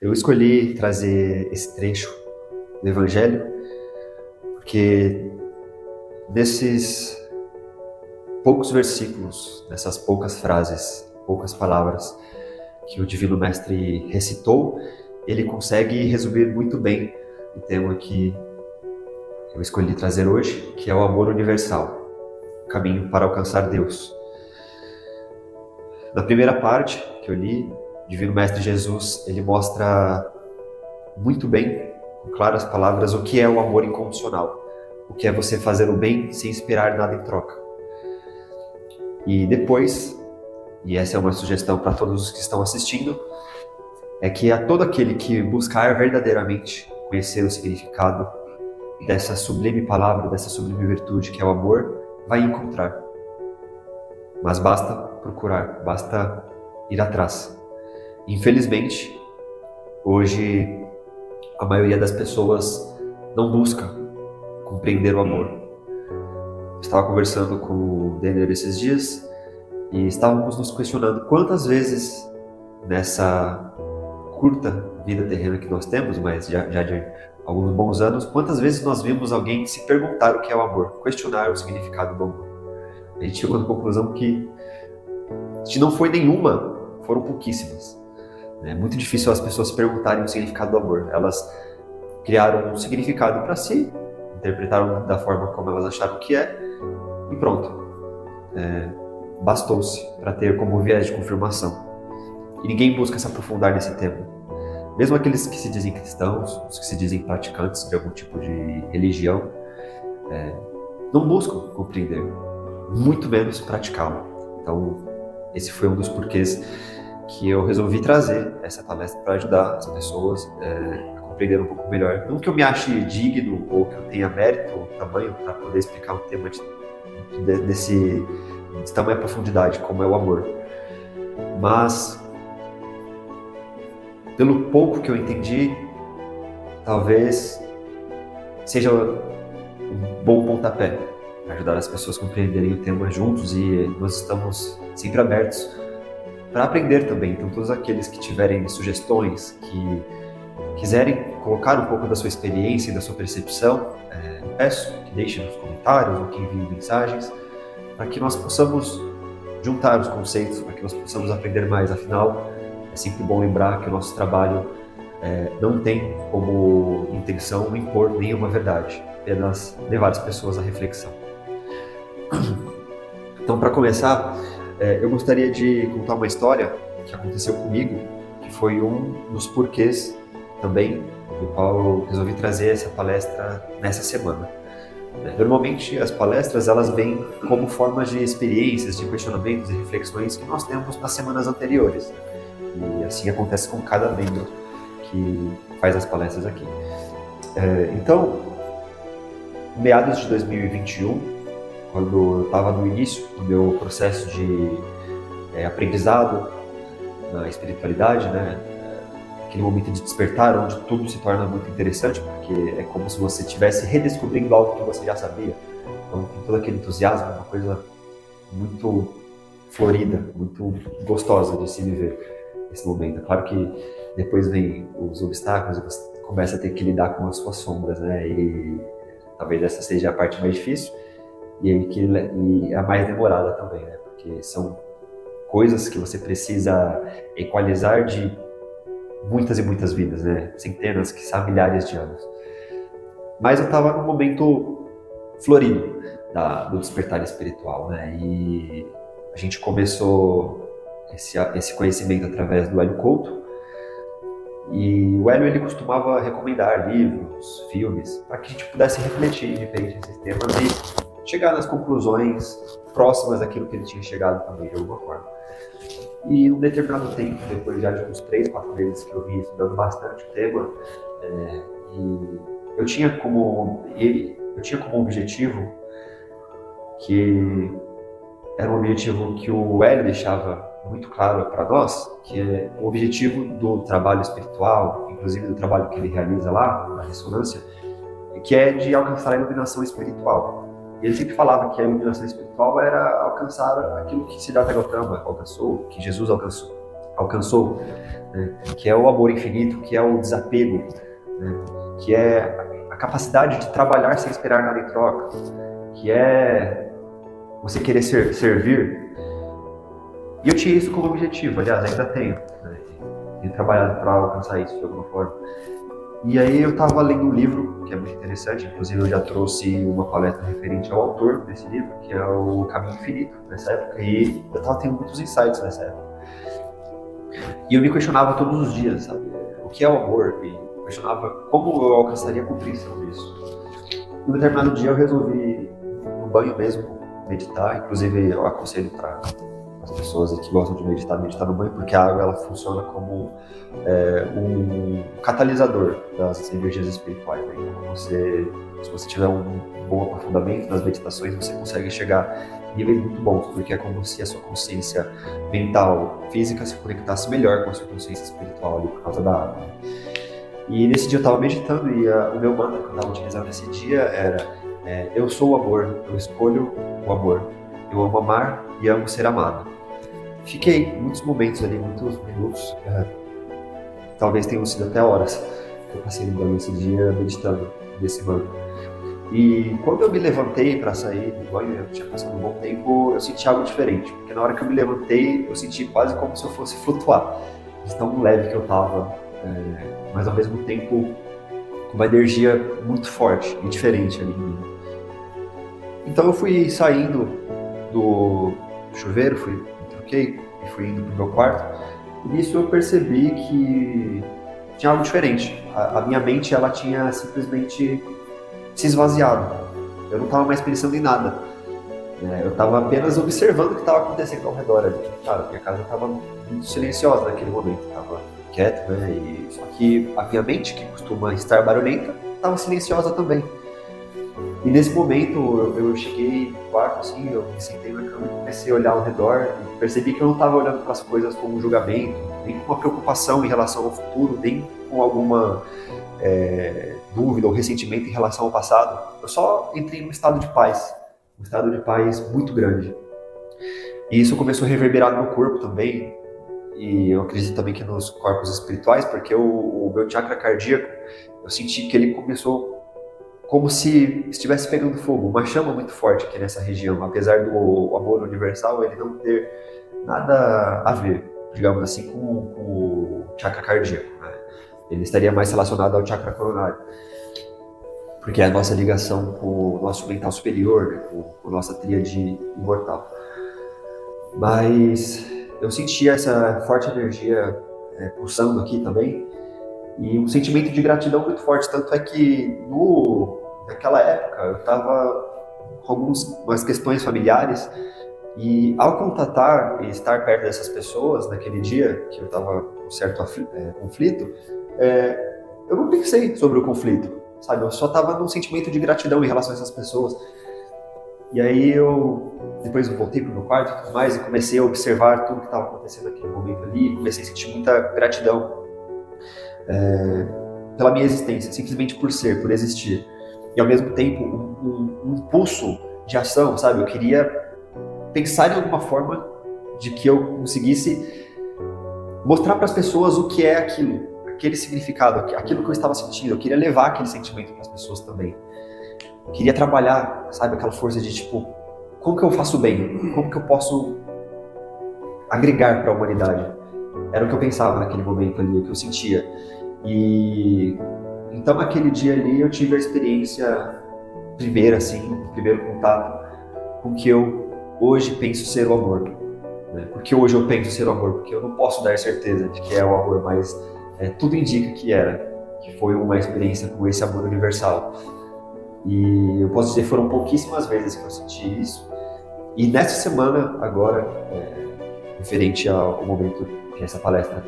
Eu escolhi trazer esse trecho do Evangelho porque nesses poucos versículos, nessas poucas frases, poucas palavras que o Divino Mestre recitou, ele consegue resumir muito bem o tema que eu escolhi trazer hoje, que é o amor universal, o caminho para alcançar Deus. Na primeira parte que eu li, o Divino Mestre Jesus, ele mostra muito bem, com claras palavras, o que é o amor incondicional, o que é você fazer o bem sem esperar nada em troca. E depois, e essa é uma sugestão para todos os que estão assistindo, é que a todo aquele que buscar verdadeiramente conhecer o significado dessa sublime palavra, dessa sublime virtude que é o amor, vai encontrar. Mas basta procurar, basta ir atrás. Infelizmente, hoje a maioria das pessoas não busca compreender o amor. Eu estava conversando com o Denner esses dias e estávamos nos questionando quantas vezes nessa curta vida terrena que nós temos, mas já de alguns bons anos, quantas vezes nós vimos alguém se perguntar o que é o amor, questionar o significado do amor. A gente chegou à conclusão que se não foi nenhuma, foram pouquíssimas. É muito difícil as pessoas se perguntarem o significado do amor. Elas criaram um significado para si, interpretaram da forma como elas acharam que é, e pronto. Bastou-se para ter como viés de confirmação. E ninguém busca se aprofundar nesse tema. Mesmo aqueles que se dizem cristãos, os que se dizem praticantes de algum tipo de religião, não buscam compreender, muito menos praticá-lo. Então, esse foi um dos porquês que eu resolvi trazer essa palestra para ajudar as pessoas a compreender um pouco melhor. Não que eu me ache digno ou que eu tenha mérito ou tamanho para poder explicar um tema desse tamanha profundidade como é o amor, mas pelo pouco que eu entendi, talvez seja um bom pontapé para ajudar as pessoas a compreenderem o tema juntos, e nós estamos sempre abertos para aprender também. Então, todos aqueles que tiverem sugestões, que quiserem colocar um pouco da sua experiência e da sua percepção, eu peço que deixem nos comentários ou que enviem mensagens, para que nós possamos juntar os conceitos, para que nós possamos aprender mais. Afinal, é sempre bom lembrar que o nosso trabalho não tem como intenção impor nenhuma verdade, apenas levar as pessoas à reflexão. Então, para começar, eu gostaria de contar uma história que aconteceu comigo, que foi um dos porquês também do qual eu resolvi trazer essa palestra nessa semana. Normalmente as palestras elas vêm como formas de experiências, de questionamentos e reflexões que nós temos nas semanas anteriores. E assim acontece com cada membro que faz as palestras aqui. Então, em meados de 2021, quando eu estava no início do meu processo de aprendizado na espiritualidade, né? Aquele momento de despertar, onde tudo se torna muito interessante, porque é como se você estivesse redescobrindo algo que você já sabia. Então tem todo aquele entusiasmo, uma coisa muito florida, muito gostosa de se viver esse momento. É claro que depois vem os obstáculos e você começa a ter que lidar com as suas sombras, né? E talvez essa seja a parte mais difícil e a mais demorada também, né? Porque são coisas que você precisa equalizar de muitas e muitas vidas, né? Centenas, quiçá milhares de anos. Mas eu estava num momento florido do despertar espiritual, né? E a gente começou esse conhecimento através do Hélio Couto. E o Hélio, ele costumava recomendar livros, filmes, para que a gente pudesse refletir diferente esses temas e chegar nas conclusões próximas daquilo que ele tinha chegado também, de alguma forma. E um determinado tempo, depois já de uns 3, 4 meses que eu vim estudando bastante o tema, e eu tinha como objetivo, que era um objetivo que o Hélio deixava muito claro para nós, que é o objetivo do trabalho espiritual, inclusive do trabalho que ele realiza lá, na ressonância, que é de alcançar a iluminação espiritual. E ele sempre falava que a iluminação espiritual era alcançar aquilo que Siddhartha Gautama alcançou, que Jesus alcançou, né? Que é o amor infinito, que é o desapego, né? Que é a capacidade de trabalhar sem esperar nada em troca, que é você querer servir. E eu tinha isso como objetivo, aliás, ainda tenho, né? Tenho trabalhado para alcançar isso de alguma forma. E aí eu estava lendo um livro que é muito interessante, inclusive eu já trouxe uma palestra referente ao autor desse livro, que é o Caminho Infinito, nessa época, e eu estava tendo muitos insights nessa época. E eu me questionava todos os dias, sabe, o que é o amor, e questionava como eu alcançaria a compreensão disso. Num determinado dia eu resolvi, no banho mesmo, meditar, inclusive eu aconselho para as pessoas que gostam de meditar no banho, porque a água ela funciona como um catalisador das energias espirituais, né? Então se você tiver um bom aprofundamento nas meditações, você consegue chegar a níveis muito bons, porque é como se a sua consciência mental, física se conectasse melhor com a sua consciência espiritual ali por causa da água. E nesse dia eu estava meditando e o meu mantra que eu estava utilizando nesse dia era eu sou o amor, eu escolho o amor, eu amo amar e amo ser amado. Fiquei muitos momentos ali, muitos minutos, talvez tenham sido até horas, que eu passei no banho esse dia meditando nesse mantra. E quando eu me levantei para sair do banho, eu tinha passado um bom tempo, eu senti algo diferente, porque na hora que eu me levantei, eu senti quase como se eu fosse flutuar, de tão leve que eu estava, mas ao mesmo tempo com uma energia muito forte e diferente ali em mim. Então eu fui saindo do chuveiro, troquei e fui indo pro meu quarto, e nisso eu percebi que tinha algo diferente. A minha mente ela tinha simplesmente se esvaziado. Eu não estava mais pensando em nada. Eu estava apenas observando o que estava acontecendo ao redor ali. Claro, minha casa estava muito silenciosa naquele momento, estava quieto, né? E só que a minha mente, que costuma estar barulhenta, estava silenciosa também. E nesse momento eu cheguei no quarto, assim, eu me sentei na cama e comecei a olhar ao redor e percebi que eu não estava olhando para as coisas com um julgamento, nem com uma preocupação em relação ao futuro, nem com alguma dúvida ou ressentimento em relação ao passado. Eu só entrei num estado de paz, um estado de paz muito grande. E isso começou a reverberar no meu corpo também, e eu acredito também que nos corpos espirituais, porque o meu chakra cardíaco, eu senti que ele começou como se estivesse pegando fogo, uma chama muito forte aqui nessa região, apesar do amor universal ele não ter nada a ver, digamos assim, com o chakra cardíaco, né? Ele estaria mais relacionado ao chakra coronário, porque é a nossa ligação com o nosso mental superior, né? com a nossa tríade imortal. Mas eu senti essa forte energia pulsando aqui também, e um sentimento de gratidão muito forte, tanto é que naquela época eu estava com algumas questões familiares, e ao contatar e estar perto dessas pessoas naquele dia, que eu estava com certo conflito, eu não pensei sobre o conflito, sabe? Eu só estava num sentimento de gratidão em relação a essas pessoas. E aí depois eu voltei para o meu quarto e tudo mais, e comecei a observar tudo que estava acontecendo naquele momento ali, e comecei a sentir muita gratidão pela minha existência, simplesmente por existir. E ao mesmo tempo um impulso de ação, sabe? Eu queria pensar em alguma forma de que eu conseguisse mostrar para as pessoas o que é aquilo, aquele significado, aquilo que eu estava sentindo. Eu queria levar aquele sentimento para as pessoas também. Eu queria trabalhar, sabe, aquela força de tipo, como que eu faço bem? Como que eu posso agregar para a humanidade? Era o que eu pensava naquele momento ali, o que eu sentia. E então naquele dia ali eu tive a experiência primeira, assim, o primeiro contato com o que eu hoje penso ser o amor, né? Porque hoje eu penso ser o amor, porque eu não posso dar certeza de que é o amor, mas tudo indica que foi uma experiência com esse amor universal. E eu posso dizer, foram pouquíssimas vezes que eu senti isso. E nessa semana agora, referente ao momento que essa palestra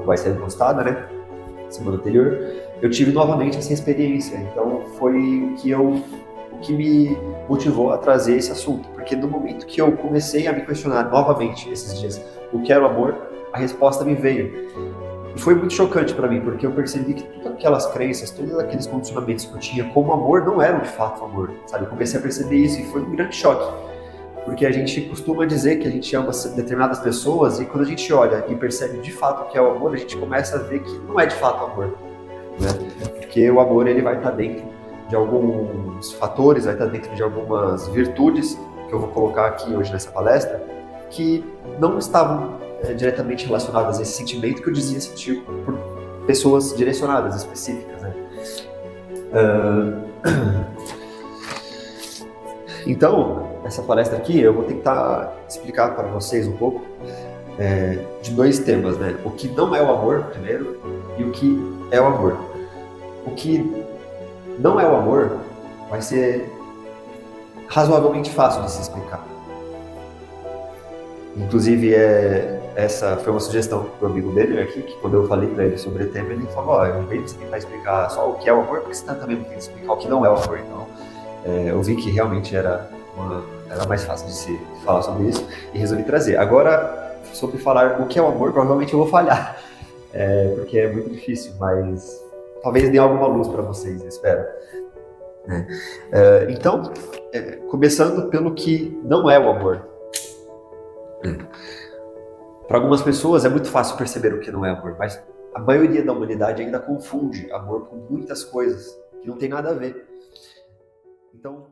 vai ser postada, né? Semana anterior, eu tive novamente essa experiência. Então foi o que me motivou a trazer esse assunto, porque no momento que eu comecei a me questionar novamente esses dias o que era o amor, a resposta me veio. E foi muito chocante para mim, porque eu percebi que todas aquelas crenças, todos aqueles condicionamentos que eu tinha como amor não eram de fato amor, sabe? Eu comecei a perceber isso e foi um grande choque. porque a gente costuma dizer que a gente ama determinadas pessoas e quando a gente olha e percebe de fato o que é o amor, a gente começa a ver que não é de fato amor, né? Porque o amor ele vai estar dentro de alguns fatores, vai estar dentro de algumas virtudes que eu vou colocar aqui hoje nessa palestra, que não estavam diretamente relacionadas a esse sentimento que eu dizia sentir por pessoas direcionadas, específicas, né? Então, essa palestra aqui eu vou tentar explicar para vocês um pouco de dois temas, né? O que não é o amor, primeiro, e o que é o amor. O que não é o amor vai ser razoavelmente fácil de se explicar. Inclusive, essa foi uma sugestão do amigo dele aqui, que quando eu falei para ele sobre o tema, ele falou, em vez de você tentar explicar só o que é o amor, porque você também não tem que explicar o que não é o amor. Então, eu vi que realmente era mais fácil de se falar sobre isso e resolvi trazer. Agora, sobre falar o que é o amor, provavelmente eu vou falhar, porque é muito difícil, mas talvez dê alguma luz para vocês, eu espero. Então, começando pelo que não é o amor. Para algumas pessoas é muito fácil perceber o que não é amor, mas a maioria da humanidade ainda confunde amor com muitas coisas que não tem nada a ver. Então,